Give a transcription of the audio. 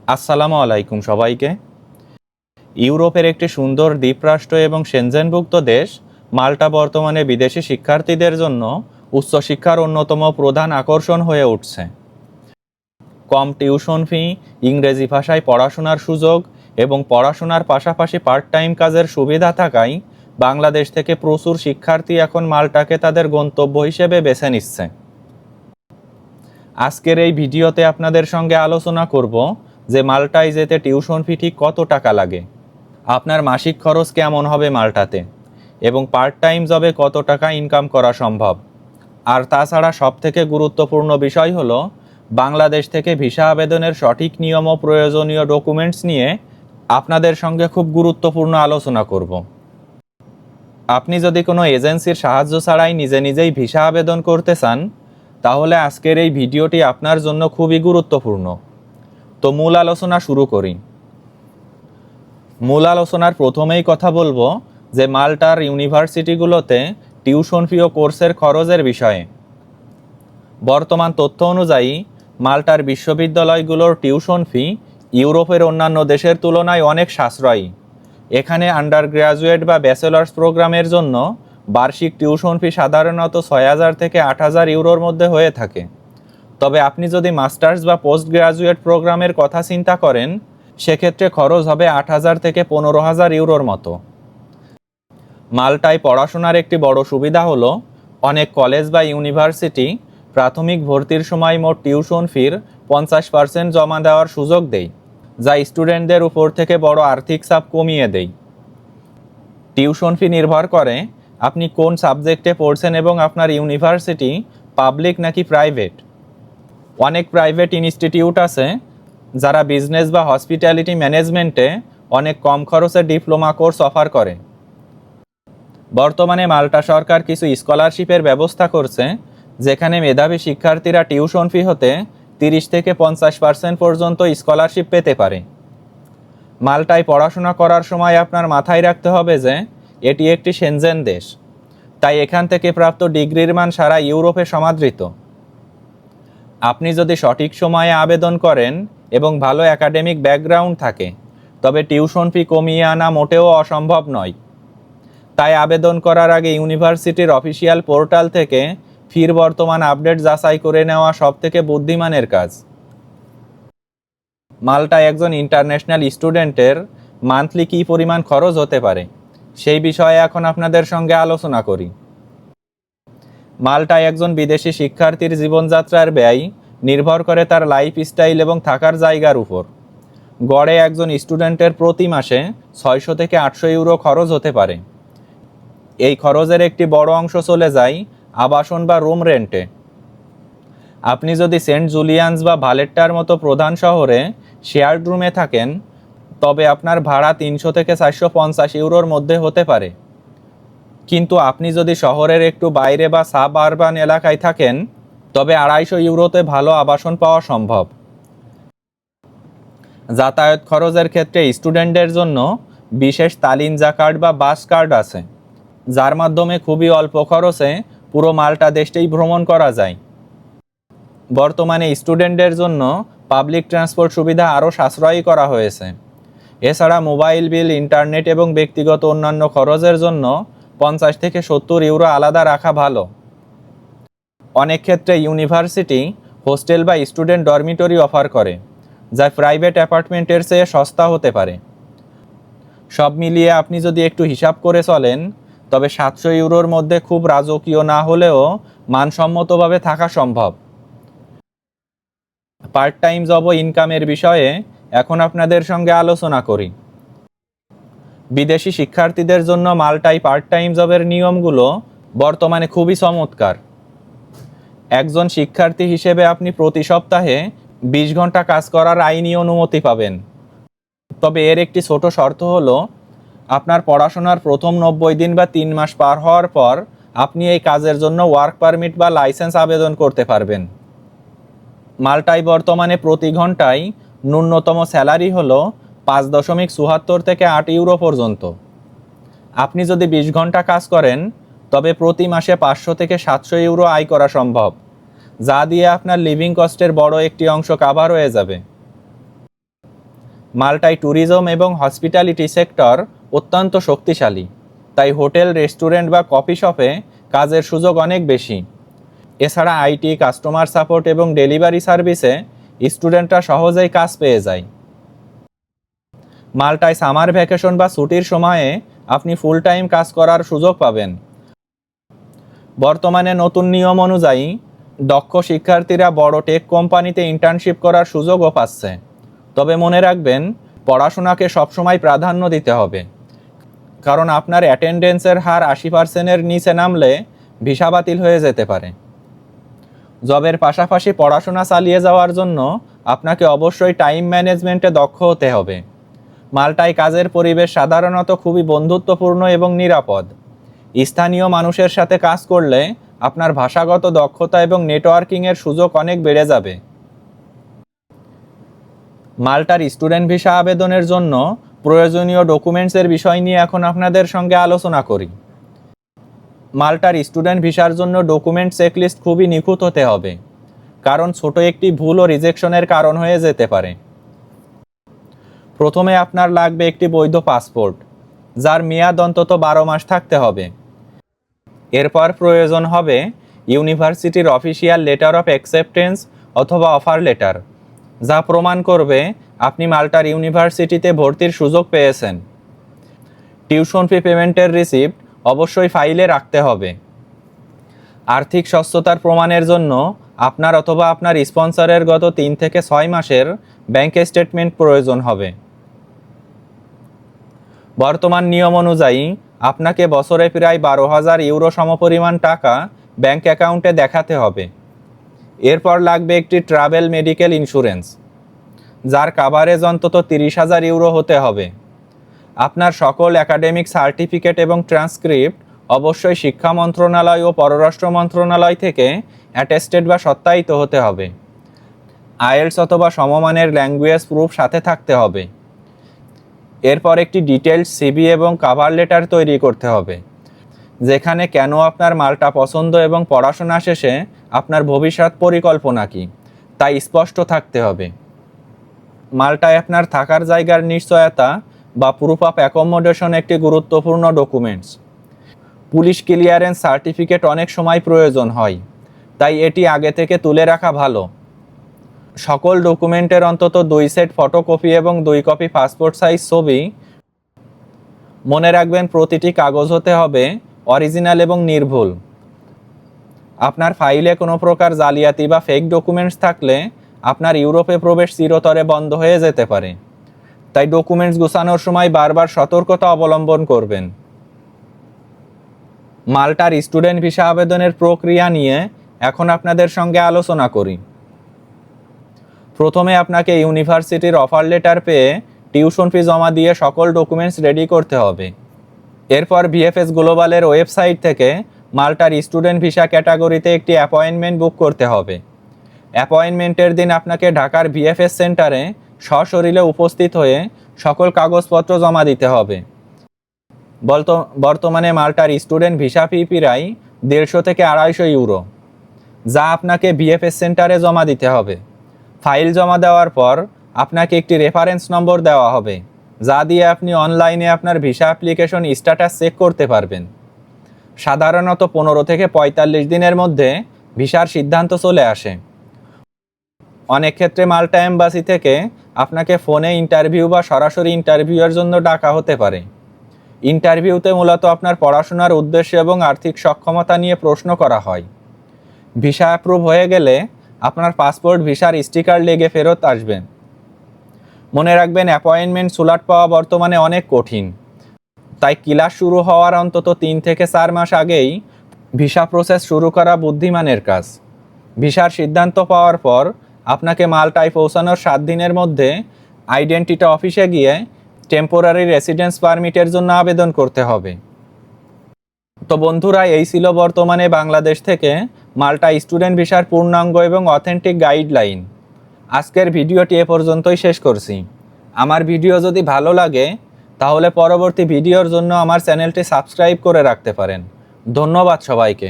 আসসালামু আলাইকুম সবাইকে। ইউরোপের একটি সুন্দর দ্বীপরাষ্ট্র এবং সেনজেনভুক্ত দেশ মাল্টা বর্তমানে বিদেশি শিক্ষার্থীদের জন্য উচ্চশিক্ষার অন্যতম প্রধান আকর্ষণ হয়ে উঠছে। কম টিউশন ফি, ইংরেজি ভাষায় পড়াশোনার সুযোগ এবং পড়াশোনার পাশাপাশি পার্ট টাইম কাজের সুবিধা থাকায় বাংলাদেশ থেকে প্রচুর শিক্ষার্থী এখন মাল্টাকে তাদের গন্তব্য হিসেবে বেছে নিচ্ছে। আজকের এই ভিডিওতে আপনাদের সঙ্গে আলোচনা করব যে মাল্টায় যেতে টিউশন ফি ঠিক কত টাকা লাগে, আপনার মাসিক খরচ কেমন হবে মাল্টাতে, এবং পার্ট টাইম জবে কত টাকা ইনকাম করা সম্ভব। আর তাছাড়া সবথেকে গুরুত্বপূর্ণ বিষয় হলো বাংলাদেশ থেকে ভিসা আবেদনের সঠিক নিয়ম ও প্রয়োজনীয় ডকুমেন্টস নিয়ে আপনাদের সঙ্গে খুব গুরুত্বপূর্ণ আলোচনা করব। আপনি যদি কোনো এজেন্সির সাহায্য ছাড়াই নিজে নিজেই ভিসা আবেদন করতে চান, তাহলে আজকের এই ভিডিওটি আপনার জন্য খুবই গুরুত্বপূর্ণ। তো মূল আলোচনা শুরু করি। মূল আলোচনার প্রথমেই কথা বলবো যে মাল্টার ইউনিভার্সিটিগুলোতে টিউশন ফি ও কোর্সের খরচের বিষয়ে। বর্তমান তথ্য অনুযায়ী মাল্টার বিশ্ববিদ্যালয়গুলোর টিউশন ফি ইউরোপের অন্যান্য দেশের তুলনায় অনেক সাশ্রয়ী। এখানে আন্ডার গ্র্যাজুয়েট বা ব্যাচেলার্স প্রোগ্রামের জন্য বার্ষিক টিউশন ফি সাধারণত 6,000 থেকে 8,000 ইউরোর মধ্যে হয়ে থাকে। তবে আপনি যদি মাস্টার্স বা পোস্ট গ্রাজুয়েট প্রোগ্রামের কথা চিন্তা করেন, সেক্ষেত্রে খরচ হবে 8,000 থেকে 15,000 ইউরোর মতো। মাল্টায় পড়াশোনার একটি বড় সুবিধা হলো অনেক কলেজ বা ইউনিভার্সিটি প্রাথমিক ভর্তির সময় মোট টিউশন ফির 50% জমা দেওয়ার সুযোগ দেয়, যা স্টুডেন্টদের উপর থেকে বড় আর্থিক চাপ কমিয়ে দেয়। টিউশন ফি নির্ভর করে আপনি কোন সাবজেক্টে পড়ছেন এবং আপনার ইউনিভার্সিটি পাবলিক নাকি প্রাইভেট। অনেক প্রাইভেট ইনস্টিটিউট আছে যারা বিজনেস বা হসপিটালিটি ম্যানেজমেন্টে অনেক কম খরচে ডিপ্লোমা কোর্স অফার করে। বর্তমানে মাল্টা সরকার কিছু স্কলারশিপের ব্যবস্থা করছে, যেখানে মেধাবী শিক্ষার্থীরা টিউশন ফি হতে 30 থেকে 50% পর্যন্ত স্কলারশিপ পেতে পারে। মাল্টায় পড়াশোনা করার সময় আপনার মাথায় রাখতে হবে যে এটি একটি সেনজেন দেশ, তাই এখান থেকে প্রাপ্ত ডিগ্রির মান সারা ইউরোপে সমাদৃত। আপনি যদি সঠিক সময়ে আবেদন করেন এবং ভালো একাডেমিক ব্যাকগ্রাউন্ড থাকে, তবে টিউশন ফি কমিয়ে আনা মোটেও অসম্ভব নয়। তাই আবেদন করার আগে ইউনিভার্সিটির অফিসিয়াল পোর্টাল থেকে ফির বর্তমান আপডেট যাচাই করে নেওয়া সবথেকে বুদ্ধিমানের কাজ। মাল্টায় একজন ইন্টারন্যাশনাল স্টুডেন্টের মান্থলি কী পরিমাণ খরচ হতে পারে, সেই বিষয়ে এখন আপনাদের সঙ্গে আলোচনা করি। মাল্টায় একজন বিদেশি শিক্ষার্থীর জীবনযাত্রার ব্যয় নির্ভর করে তার লাইফস্টাইল এবং থাকার জায়গার উপর। গড়ে একজন স্টুডেন্টের প্রতি মাসে 600 থেকে 800 ইউরো খরচ হতে পারে। এই খরচের একটি বড় অংশ চলে যায় আবাসন বা রুম রেন্টে। আপনি যদি সেন্ট জুলিয়ান্স বা ভালেট্টার মতো প্রধান শহরে শেয়ার্ড রুমে থাকেন, তবে আপনার ভাড়া 300 থেকে 450 ইউরোর মধ্যে হতে পারে। কিন্তু আপনি যদি শহরের একটু বাইরে বা সাব আরবান এলাকায় থাকেন, তবে 250 ইউরোতে ভালো আবাসন পাওয়া সম্ভব। যাতায়াত খরচের ক্ষেত্রে স্টুডেন্টদের জন্য বিশেষ তালিনজা কার্ড বা বাস কার্ড আছে, যার মাধ্যমে খুবই অল্প খরচে পুরো মাল্টা দেশটাই ভ্রমণ করা যায়। বর্তমানে স্টুডেন্টদের জন্য পাবলিক ট্রান্সপোর্ট সুবিধা আরও সাশ্রয়ী করা হয়েছে। এছাড়া মোবাইল বিল, ইন্টারনেট এবং ব্যক্তিগত অন্যান্য খরচের জন্য 50 থেকে 70 ইউরো আলাদা রাখা ভালো। অনেক ক্ষেত্রে ইউনিভার্সিটি হোস্টেল বা স্টুডেন্ট ডরমিটরি অফার করে, যা প্রাইভেট অ্যাপার্টমেন্টের চেয়ে সস্তা হতে পারে। সব মিলিয়ে আপনি যদি একটু হিসাব করে চলেন, তবে 700 ইউরোর মধ্যে খুব রাজকীয় না হলেও মানসম্মতভাবে থাকা সম্ভব। পার্ট টাইম জব ও ইনকামের বিষয়ে এখন আপনাদের সঙ্গে আলোচনা করি। বিদেশি শিক্ষার্থীদের জন্য মাল্টায় পার্ট টাইম জবের নিয়মগুলো বর্তমানে খুবই চমৎকার। একজন শিক্ষার্থী হিসেবে আপনি প্রতি সপ্তাহে 20 ঘন্টা কাজ করার আইনি অনুমতি পাবেন। তবে এর একটি ছোট শর্ত হলো, আপনার পড়াশোনার প্রথম 90 দিন বা 3 মাস পার হওয়ার পর আপনি এই কাজের জন্য ওয়ার্ক পারমিট বা লাইসেন্স আবেদন করতে পারবেন। মাল্টায় বর্তমানে প্রতি ঘন্টায় ন্যূনতম স্যালারি হলো 5.74 থেকে 8 ইউরো পর্যন্ত। আপনি যদি 20 ঘন্টা কাজ করেন, তবে প্রতি মাসে 500 থেকে 700 ইউরো আয় করা সম্ভব, যা দিয়ে আপনার লিভিং কস্টের বড় একটি অংশ কাভার হয়ে যাবে। মাল্টায় ট্যুরিজম এবং হসপিটালিটি সেক্টর অত্যন্ত শক্তিশালী, তাই হোটেল, রেস্টুরেন্ট বা কফি শপে কাজের সুযোগ অনেক বেশি। এছাড়া আইটি, কাস্টমার সাপোর্ট এবং ডেলিভারি সার্ভিসে স্টুডেন্টরা সহজেই কাজ পেয়ে যায়। মাল্টায় সামার ভ্যাকেশন বা ছুটির সময়ে আপনি ফুল টাইম কাজ করার সুযোগ পাবেন। বর্তমানে নতুন নিয়ম অনুযায়ী দক্ষ শিক্ষার্থীরা বড় টেক কোম্পানিতে ইন্টার্নশিপ করার সুযোগও পাচ্ছে। তবে মনে রাখবেন, পড়াশোনাকে সবসময় প্রাধান্য দিতে হবে, কারণ আপনার অ্যাটেন্ডেন্সের হার 80%-এর নিচে নামলে ভিসা বাতিল হয়ে যেতে পারে। জবের পাশাপাশি পড়াশোনা চালিয়ে যাওয়ার জন্য আপনাকে অবশ্যই টাইম ম্যানেজমেন্টে দক্ষ হতে হবে। মাল্টায় কাজের পরিবেশ সাধারণত খুবই বন্ধুত্বপূর্ণ এবং নিরাপদ। স্থানীয় মানুষের সাথে কাজ করলে আপনার ভাষাগত দক্ষতা এবং নেটওয়ার্কিংয়ের সুযোগ অনেক বেড়ে যাবে। মাল্টার স্টুডেন্ট ভিসা আবেদনের জন্য প্রয়োজনীয় ডকুমেন্টসের বিষয় নিয়ে এখন আপনাদের সঙ্গে আলোচনা করি। মাল্টার স্টুডেন্ট ভিসার জন্য ডকুমেন্ট চেকলিস্ট খুবই নিখুঁত হতে হবে, কারণ ছোট একটি ভুল ও রিজেকশনের কারণ হয়ে যেতে পারে। প্রথমে আপনার লাগবে একটি বৈধ পাসপোর্ট, যার মেয়াদ অন্তত 12 মাস থাকতে হবে। এরপর প্রয়োজন হবে ইউনিভার্সিটির অফিসিয়াল লেটার অফ অ্যাকসেপ্টেন্স অথবা অফার লেটার, যা প্রমাণ করবে আপনি মাল্টার ইউনিভার্সিটিতে ভর্তির সুযোগ পেয়েছেন। টিউশন ফি পেমেন্টের রিসিপ্ট অবশ্যই ফাইলে রাখতে হবে। আর্থিক সচ্ছলতার প্রমাণের জন্য আপনার অথবা আপনার স্পন্সরের গত 3 থেকে 6 মাসের ব্যাংক স্টেটমেন্ট প্রয়োজন হবে। বর্তমান নিয়ম অনুযায়ী আপনাকে বছরে প্রায় 12,000 ইউরো সমপরিমাণ টাকা ব্যাংক অ্যাকাউন্টে দেখাতে হবে। এরপর লাগবে একটি ট্রাভেল মেডিকেল ইন্স্যুরেন্স, যার কাভারেজ অন্তত 30,000 ইউরো হতে হবে। আপনার সকল একাডেমিক সার্টিফিকেট এবং ট্রান্সক্রিপ্ট অবশ্যই শিক্ষা মন্ত্রণালয় ও পররাষ্ট্র মন্ত্রণালয় থেকে অ্যাটেস্টেড বা সত্যায়িত হতে হবে। আইএলটিএস অথবা সমমানের ল্যাঙ্গুয়েজ প্রুফ সাথে থাকতে হবে। এরপর একটি ডিটেইলড সিভি এবং কভার লেটার তৈরি করতে হবে, যেখানে কেন আপনার মাল্টা পছন্দ এবং পড়াশোনা শেষে আপনার ভবিষ্যৎ পরিকল্পনা কী তা স্পষ্ট থাকতে হবে। মাল্টায় আপনার থাকার জায়গার নিশ্চয়তা বা প্রুফ অফ অ্যাকোমোডেশন একটি গুরুত্বপূর্ণ ডকুমেন্টস। পুলিশ ক্লিয়ারেন্স সার্টিফিকেট অনেক সময় প্রয়োজন হয়, তাই এটি আগে থেকে তুলে রাখা ভালো। সকল ডকুমেন্টের অন্তত 2 সেট ফটোকপি এবং 2 কপি পাসপোর্ট সাইজ ছবি। মনে রাখবেন, প্রতিটি কাগজ হতে হবে অরিজিনাল এবং নির্ভুল। আপনার ফাইলে কোনো প্রকার জালিয়াতি বা ফেক ডকুমেন্টস থাকলে আপনার ইউরোপে প্রবেশ চিরতরে বন্ধ হয়ে যেতে পারে, তাই ডকুমেন্টস গুছানোর সময় বারবার সতর্কতা অবলম্বন করবেন। মাল্টার স্টুডেন্ট ভিসা আবেদনের প্রক্রিয়া নিয়ে এখন আপনাদের সঙ্গে আলোচনা করি। প্রথমে আপনাকে ইউনিভার্সিটির অফার লেটার পেয়ে টিউশন ফি জমা দিয়ে সকল ডকুমেন্টস রেডি করতে হবে। এরপর ভিএফএস গ্লোবালের ওয়েবসাইট থেকে মাল্টার স্টুডেন্ট ভিসা ক্যাটাগরিতে একটি অ্যাপয়েন্টমেন্ট বুক করতে হবে। অ্যাপয়েন্টমেন্টের দিন আপনাকে ঢাকার ভিএফএস সেন্টারে সশরীরে উপস্থিত হয়ে সকল কাগজপত্র জমা দিতে হবে। বর্তমানে মাল্টার স্টুডেন্ট ভিসা ফি প্রায় 150 থেকে 250 ইউরো, যা আপনাকে ভিএফএস সেন্টারে জমা দিতে হবে। ফাইল জমা দেওয়ার পর আপনাকে একটি রেফারেন্স নম্বর দেওয়া হবে, যা দিয়ে আপনি অনলাইনে আপনার ভিসা অ্যাপ্লিকেশন স্ট্যাটাস চেক করতে পারবেন। সাধারণত 15 থেকে 45 দিনের মধ্যে ভিসার সিদ্ধান্ত চলে আসে। অনেক ক্ষেত্রে মাল্টা এম্বাসি থেকে আপনাকে ফোনে ইন্টারভিউ বা সরাসরি ইন্টারভিউয়ের জন্য ডাকা হতে পারে। ইন্টারভিউতে মূলত আপনার পড়াশোনার উদ্দেশ্য এবং আর্থিক সক্ষমতা নিয়ে প্রশ্ন করা হয়। ভিসা অ্যাপ্রুভ হয়ে গেলে আপনার পাসপোর্ট ভিসার স্টিকার লেগে ফেরত আসবেন। মনে রাখবেন, অ্যাপয়েন্টমেন্ট স্লট পাওয়া বর্তমানে অনেক কঠিন, তাই ক্লাস শুরু হওয়ার অন্তত 3 থেকে 4 মাস আগেই ভিসা প্রসেস শুরু করা বুদ্ধিমানের কাজ। ভিসার সিদ্ধান্ত পাওয়ার পর আপনাকে মাল্টায় পৌঁছানোর 7 দিনের মধ্যে আইডেন্টিটি অফিসে গিয়ে টেম্পোরারি রেসিডেন্স পারমিটের জন্য আবেদন করতে হবে। তো বন্ধুরা, এই ছিল বর্তমানে বাংলাদেশ থেকে মাল্টা স্টুডেন্ট ভিসার পূর্ণাঙ্গ এবং অথেন্টিক গাইডলাইন। আজকের ভিডিওটি এ পর্যন্তই শেষ করছি। আমার ভিডিও যদি ভালো লাগে তাহলে পরবর্তী ভিডিওর জন্য আমার চ্যানেলটি সাবস্ক্রাইব করে রাখতে পারেন। ধন্যবাদ সবাইকে।